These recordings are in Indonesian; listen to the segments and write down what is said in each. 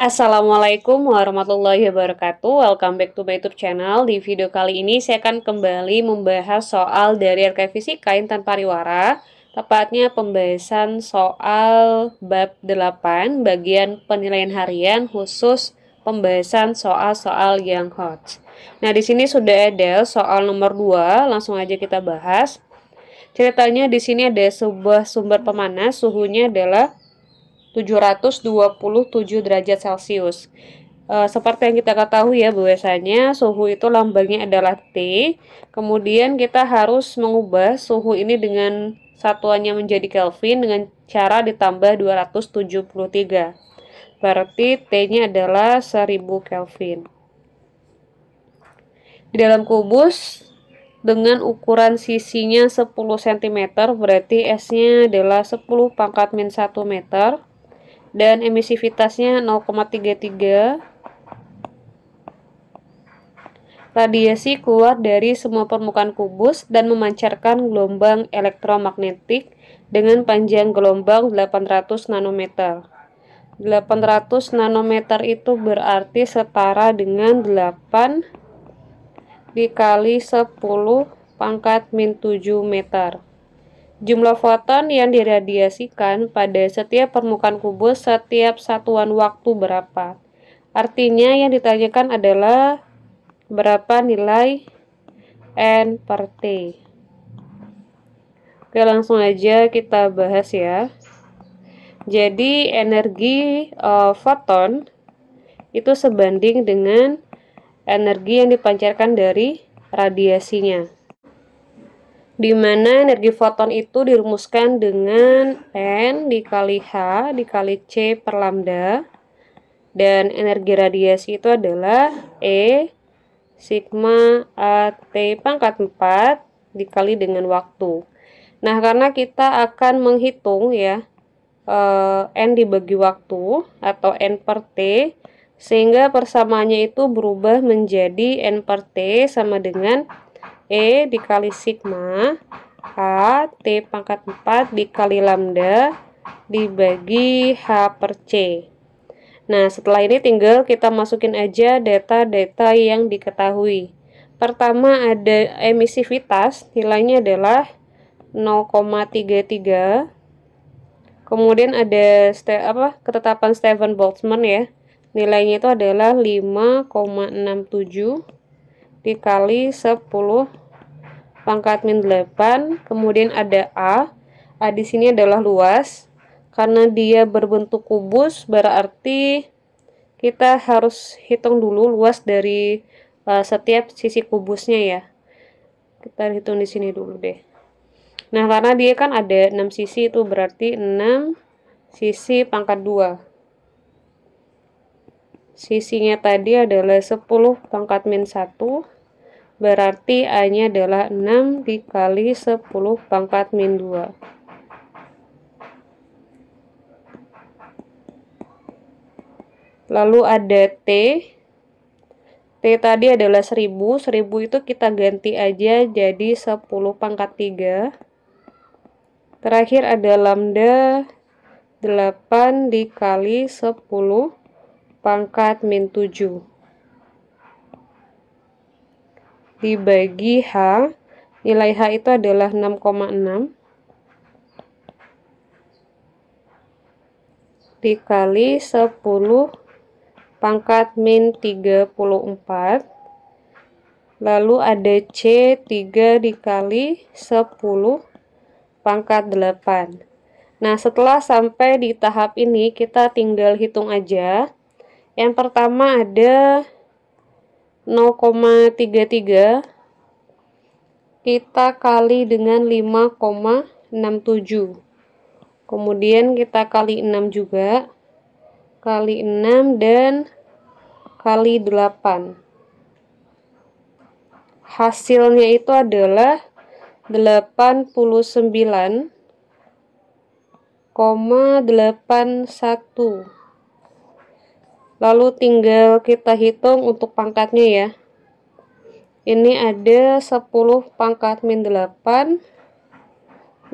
Assalamualaikum warahmatullahi wabarakatuh. Welcome back to my YouTube channel. Di video kali ini saya akan kembali membahas soal dari RK Fisika Intan Pariwara, tepatnya pembahasan soal bab 8 bagian penilaian harian khusus pembahasan soal-soal yang hot. Nah, di sini sudah ada soal nomor 2, langsung aja kita bahas. Ceritanya di sini ada sebuah sumber pemanas, suhunya adalah 727 derajat Celcius. Seperti yang kita ketahui ya, bahwasanya suhu itu lambangnya adalah T. Kemudian kita harus mengubah suhu ini dengan satuannya menjadi Kelvin dengan cara ditambah 273. Berarti T-nya adalah 1000 Kelvin. Di dalam kubus dengan ukuran sisinya 10 cm, berarti S-nya adalah 10 pangkat min 1 meter. Dan emisivitasnya 0,33. Radiasi keluar dari semua permukaan kubus dan memancarkan gelombang elektromagnetik dengan panjang gelombang 800 nanometer. 800 nanometer itu berarti setara dengan 8 dikali 10 pangkat min 7 meter. Jumlah foton yang diradiasikan pada setiap permukaan kubus setiap satuan waktu berapa? Artinya yang ditanyakan adalah berapa nilai N per T. Oke, langsung aja kita bahas ya. Jadi energi foton itu sebanding dengan energi yang dipancarkan dari radiasinya, di mana energi foton itu dirumuskan dengan N dikali H dikali C per lambda, dan energi radiasi itu adalah E sigma AT pangkat 4 dikali dengan waktu. Nah, karena kita akan menghitung ya N dibagi waktu atau N per T, sehingga persamaannya itu berubah menjadi N per T sama dengan E dikali sigma H T pangkat 4 dikali lambda dibagi H per C. Nah, setelah ini tinggal kita masukin aja data-data yang diketahui. Pertama ada emisivitas, nilainya adalah 0,33. Kemudian ada ketetapan Stefan Boltzmann ya. Nilainya itu adalah 5,67 dikali 10 pangkat min 8. Kemudian ada A di sini adalah luas. Karena dia berbentuk kubus, berarti kita harus hitung dulu luas dari setiap sisi kubusnya ya. Kita hitung di sini dulu deh. Nah, karena dia kan ada 6 sisi, itu berarti 6 sisi pangkat 2. Sisinya tadi adalah 10 pangkat min 1. Berarti A-nya adalah 6 dikali 10 pangkat min 2. Lalu ada T. T tadi adalah 1000. 1000 itu kita ganti aja jadi 10 pangkat 3. Terakhir ada lambda 8 dikali 10 pangkat min 7. Dibagi H, nilai H itu adalah 6,6 dikali 10 pangkat min 34. Lalu ada C 3 dikali 10 pangkat 8. Nah, setelah sampai di tahap ini kita tinggal hitung aja. Yang pertama ada 0,33 kita kali dengan 5,67. Kemudian kita kali 6 juga, kali 6 dan kali 8. Hasilnya itu adalah 89,81. Lalu tinggal kita hitung untuk pangkatnya ya. Ini ada 10 pangkat min 8.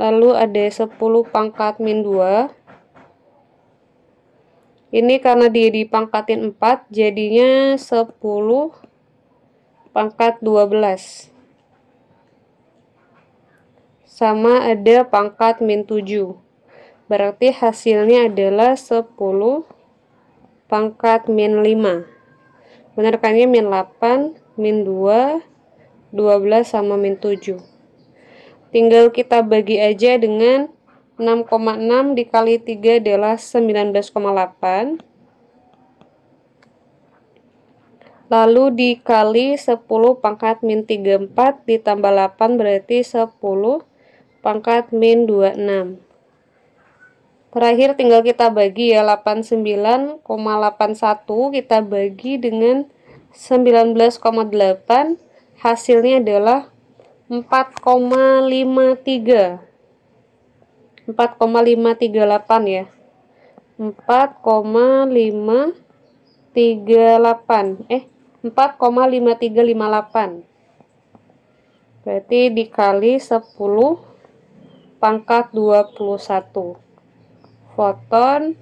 Lalu ada 10 pangkat min 2. Ini karena dia dipangkatin 4, jadinya 10 pangkat 12. Sama ada pangkat min 7. Berarti hasilnya adalah 10 pangkat min 5. Benar kan ya, min 8, min 2, 12 sama min 7. Tinggal kita bagi aja dengan 6,6 dikali 3 adalah 19,8. Lalu dikali 10 pangkat min 34 ditambah 8 berarti 10 pangkat min 26. Terakhir tinggal kita bagi ya, 89,81 kita bagi dengan 19,8, hasilnya adalah 4,53. 4,538 ya. 4,538. 4,5358. Berarti dikali 10 pangkat 21 foton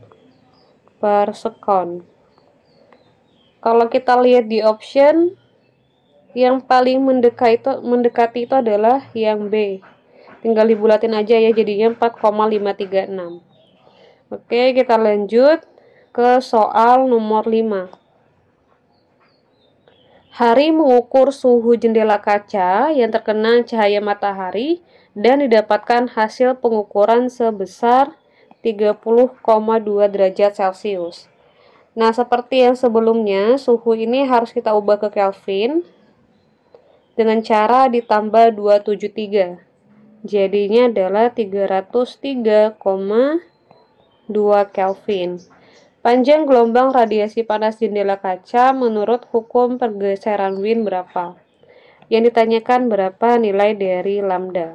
per sekon. Kalau kita lihat di option, yang paling mendekati itu adalah yang B. Tinggal dibulatin aja ya, jadinya 4,536. Oke, kita lanjut ke soal nomor 5. Hari mengukur suhu jendela kaca yang terkena cahaya matahari dan didapatkan hasil pengukuran sebesar 30,2 derajat Celcius. Nah, seperti yang sebelumnya, suhu ini harus kita ubah ke Kelvin dengan cara ditambah 273. Jadinya adalah 303,2 Kelvin. Panjang gelombang radiasi panas jendela kaca menurut hukum pergeseran Wien berapa? Yang ditanyakan berapa nilai dari lambda.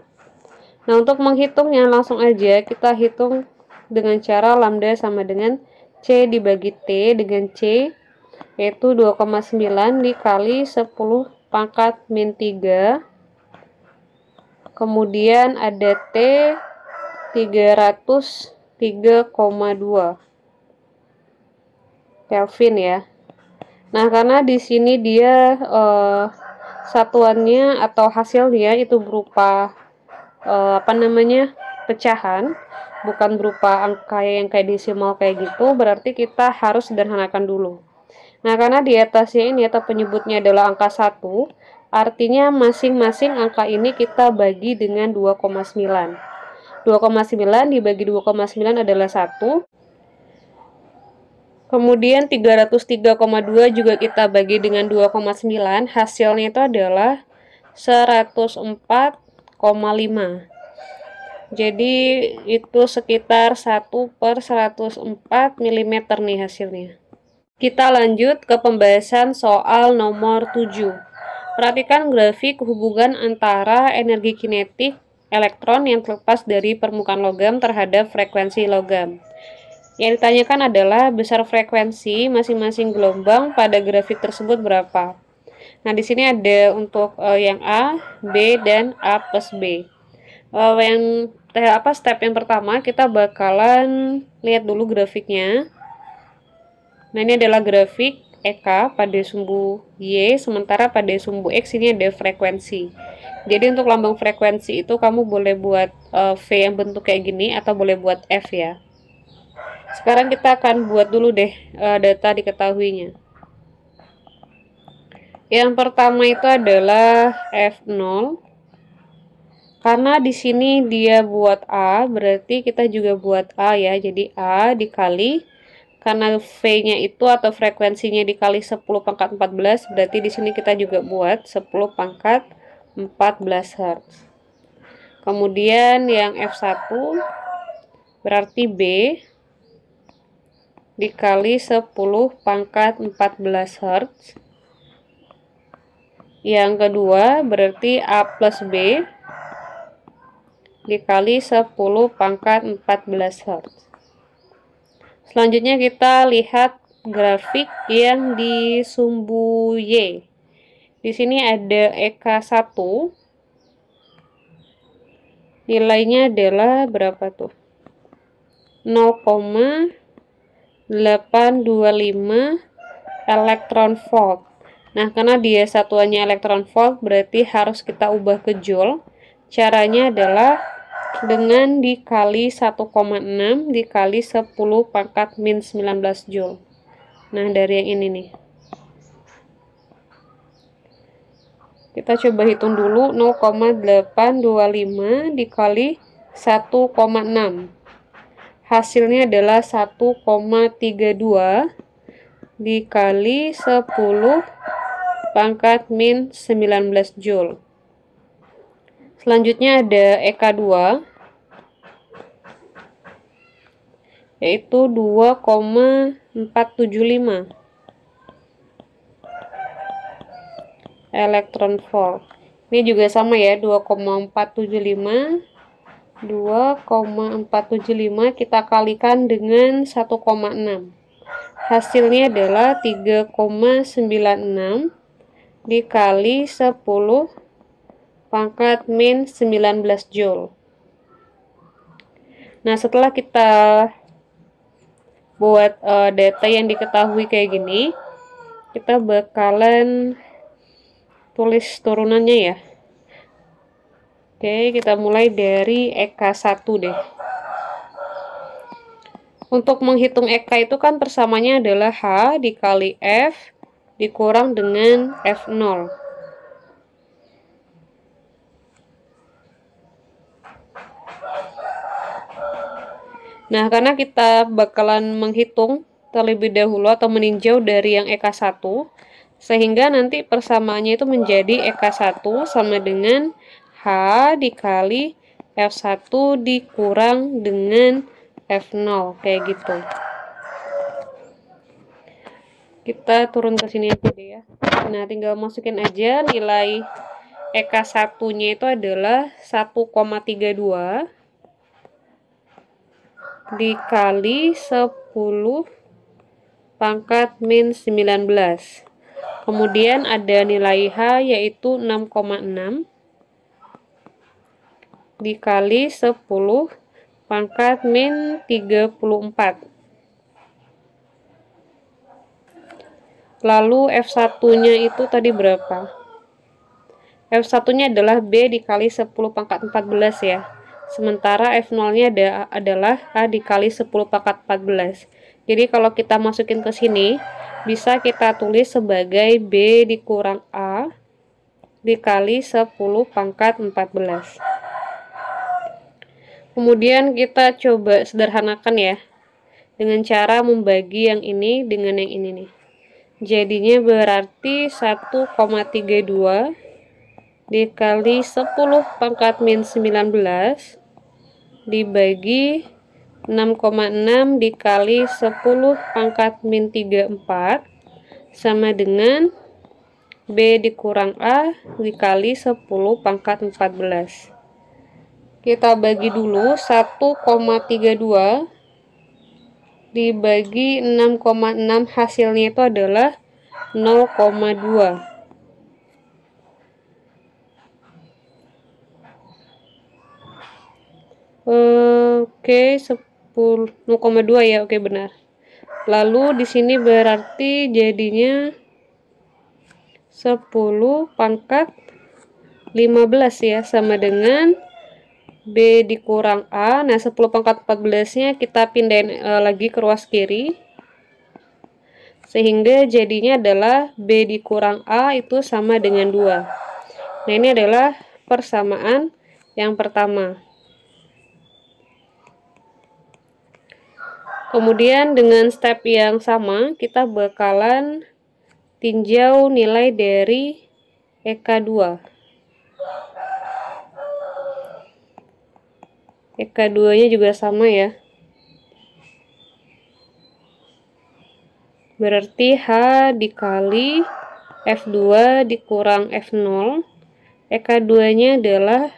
Nah, untuk menghitungnya langsung aja kita hitung dengan cara lambda sama dengan C dibagi T dengan C, yaitu 2,9 dikali 10 pangkat min 3. Kemudian ada T 303,2 Kelvin ya. Nah, karena di sini dia satuannya atau hasilnya itu berupa pecahan, bukan berupa angka yang kayak desimal kayak gitu, berarti kita harus sederhanakan dulu. Nah, karena di atasnya ini atau penyebutnya adalah angka 1, artinya masing-masing angka ini kita bagi dengan 2,9. 2,9 dibagi 2,9 adalah 1. Kemudian 303,2 juga kita bagi dengan 2,9, hasilnya itu adalah 104,5. Jadi itu sekitar 1/104 mm nih hasilnya. Kita lanjut ke pembahasan soal nomor 7. Perhatikan grafik hubungan antara energi kinetik elektron yang terlepas dari permukaan logam terhadap frekuensi logam. Yang ditanyakan adalah besar frekuensi masing-masing gelombang pada grafik tersebut berapa. Nah, di sini ada untuk yang A, B, dan A plus B. Step yang pertama kita bakalan lihat dulu grafiknya. Nah, ini adalah grafik EK pada sumbu Y, sementara pada sumbu X ini ada frekuensi. Jadi untuk lambang frekuensi itu kamu boleh buat V yang bentuk kayak gini atau boleh buat F ya. Sekarang kita akan buat dulu deh data diketahuinya. Yang pertama itu adalah F0. Karena di sini dia buat A, berarti kita juga buat A ya. Jadi A dikali, karena V-nya itu atau frekuensinya dikali 10 pangkat 14, berarti di sini kita juga buat 10 pangkat 14 Hz. Kemudian yang F1 berarti B dikali 10 pangkat 14 Hz. Yang kedua berarti A plus B dikali 10 pangkat 14 Hz. Selanjutnya kita lihat grafik yang di sumbu Y. Di sini ada EK1. Nilainya adalah berapa tuh? 0,8 elektron volt. Nah, karena dia satuannya elektron volt, berarti harus kita ubah ke joule. Caranya adalah dengan dikali 1,6 dikali 10 pangkat min 19 joule. Nah, dari yang ini nih. Kita coba hitung dulu, 0,825 dikali 1,6. Hasilnya adalah 1,32 dikali 10 pangkat min 19 joule. Selanjutnya ada EK2, yaitu 2,475 elektron volt. Ini juga sama ya, 2,475 kita kalikan dengan 1,6. Hasilnya adalah 3,96 dikali 10 pangkat min 19 joule. Nah, setelah kita buat data yang diketahui kayak gini, kita bakalan tulis turunannya ya. Oke, kita mulai dari EK1 deh. Untuk menghitung EK itu kan persamanya adalah H dikali F dikurang dengan F0. Nah, karena kita bakalan menghitung terlebih dahulu atau meninjau dari yang EK1, sehingga nanti persamaannya itu menjadi EK1 sama dengan H dikali F1 dikurang dengan F0, kayak gitu. Kita turun ke sini aja deh ya. Nah, tinggal masukin aja nilai EK1-nya itu adalah 1,32 dikali 10 pangkat min 19. Kemudian ada nilai H yaitu 6,6 dikali 10 pangkat min 34. Lalu F1-nya itu tadi berapa? F1-nya adalah B dikali 10 pangkat 14 ya. Sementara F0-nya adalah A dikali 10 pangkat 14. Jadi kalau kita masukin ke sini, bisa kita tulis sebagai B dikurang A dikali 10 pangkat 14. Kemudian kita coba sederhanakan ya, dengan cara membagi yang ini dengan yang ini nih. Jadinya berarti 1,32 dikali 10 pangkat min 19 dibagi 6,6 dikali 10 pangkat min 34 sama dengan B dikurang A dikali 10 pangkat 14. Kita bagi dulu 1,32 dibagi 6,6, hasilnya itu adalah 0,2. Oke, 0,2 ya, oke benar. Lalu di sini berarti jadinya 10 pangkat 15 ya, sama dengan B dikurang A. Nah, 10 pangkat 14-nya kita pindahin lagi ke ruas kiri. Sehingga jadinya adalah B dikurang A itu sama dengan 2. Nah, ini adalah persamaan yang pertama. Kemudian dengan step yang sama, kita bakalan tinjau nilai dari EK2. EK2-nya juga sama ya. Berarti H dikali F2 dikurang F0. EK2-nya adalah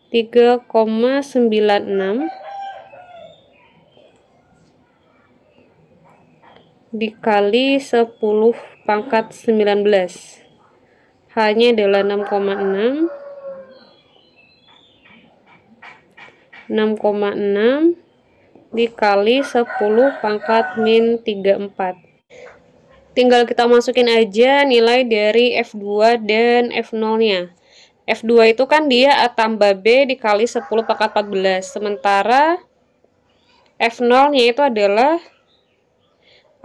3,96 dikali 10 pangkat 19. H-nya adalah 6,6. 6,6 dikali 10 pangkat min 34. Tinggal kita masukin aja nilai dari F2 dan F0-nya. F2 itu kan dia A tambah B dikali 10 pangkat 14. Sementara F0-nya itu adalah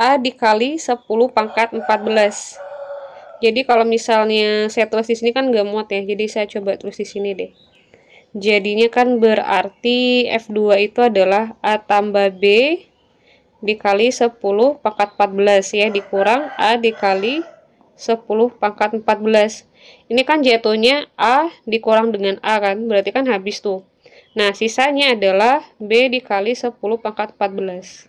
A dikali 10 pangkat 14. Jadi kalau misalnya saya tulis di sini kan nggak muat ya. Jadi saya coba tulis di sini deh. Jadinya kan berarti F2 itu adalah A tambah B dikali 10 pangkat 14 ya, dikurang A dikali 10 pangkat 14. Ini kan jatuhnya A dikurang dengan A kan, berarti kan habis tuh. Nah, sisanya adalah B dikali 10 pangkat 14.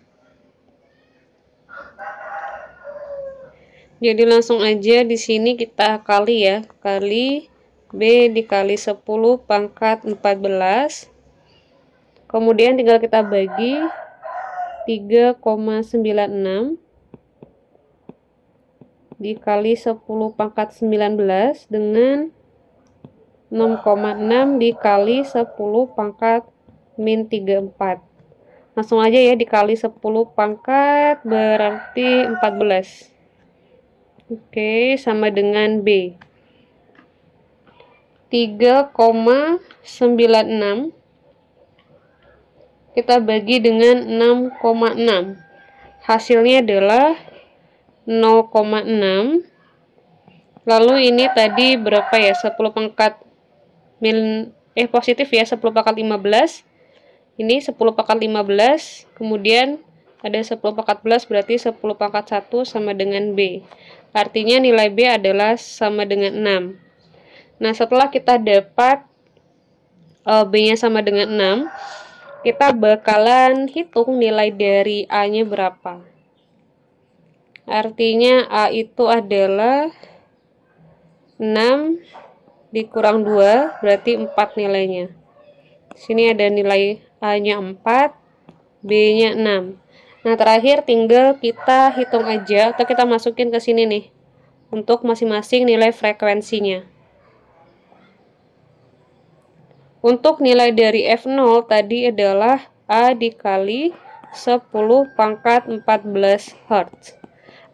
Jadi langsung aja di sini kita kali ya, kali B dikali 10 pangkat 14. Kemudian tinggal kita bagi 3,96 dikali 10 pangkat 19 dengan 6,6 dikali 10 pangkat min 34. Langsung aja ya, dikali 10 pangkat berarti 14. Oke, sama dengan B. 3,96 kita bagi dengan 6,6. Hasilnya adalah 0,6. Lalu ini tadi berapa ya? 10 pangkat positif ya, 10 pangkat 15. Ini 10 pangkat 15, kemudian ada 10 pangkat 11 berarti 10 pangkat 1 sama dengan B. Artinya nilai B adalah sama dengan 6. Nah, setelah kita dapat B-nya sama dengan 6, kita bakalan hitung nilai dari A-nya berapa. Artinya A itu adalah 6 dikurang 2, berarti 4 nilainya. Sini ada nilai A-nya 4, B-nya 6. Nah, terakhir tinggal kita hitung aja, atau kita masukin ke sini nih, untuk masing-masing nilai frekuensinya. Untuk nilai dari F0 tadi adalah A dikali 10 pangkat 14 Hz.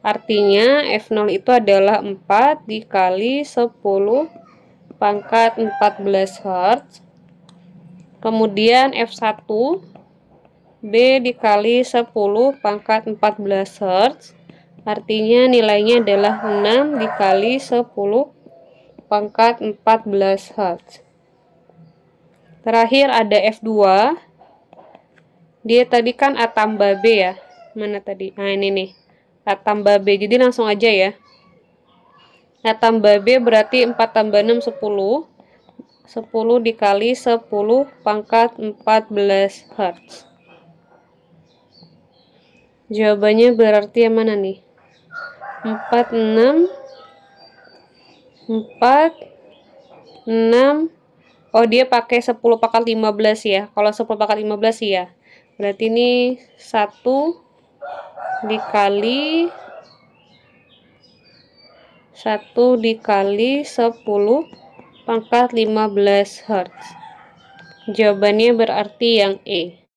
Artinya F0 itu adalah 4 dikali 10 pangkat 14 Hz. Kemudian F1 B dikali 10 pangkat 14 Hz. Artinya nilainya adalah 6 dikali 10 pangkat 14 Hz. Terakhir ada F2. Dia tadi kan A tambah B ya. Mana tadi? Nah, ini nih. A tambah B. Jadi langsung aja ya. A tambah B berarti 4 tambah 6, 10. 10 dikali 10 pangkat 14 Hz. Jawabannya berarti yang mana nih? 46 4 6. Oh, dia pakai 10 pangkat 15 ya. Kalau 10 pangkat 15 ya. Berarti ini 1 dikali 10 pangkat 15 Hz. Jawabannya berarti yang E.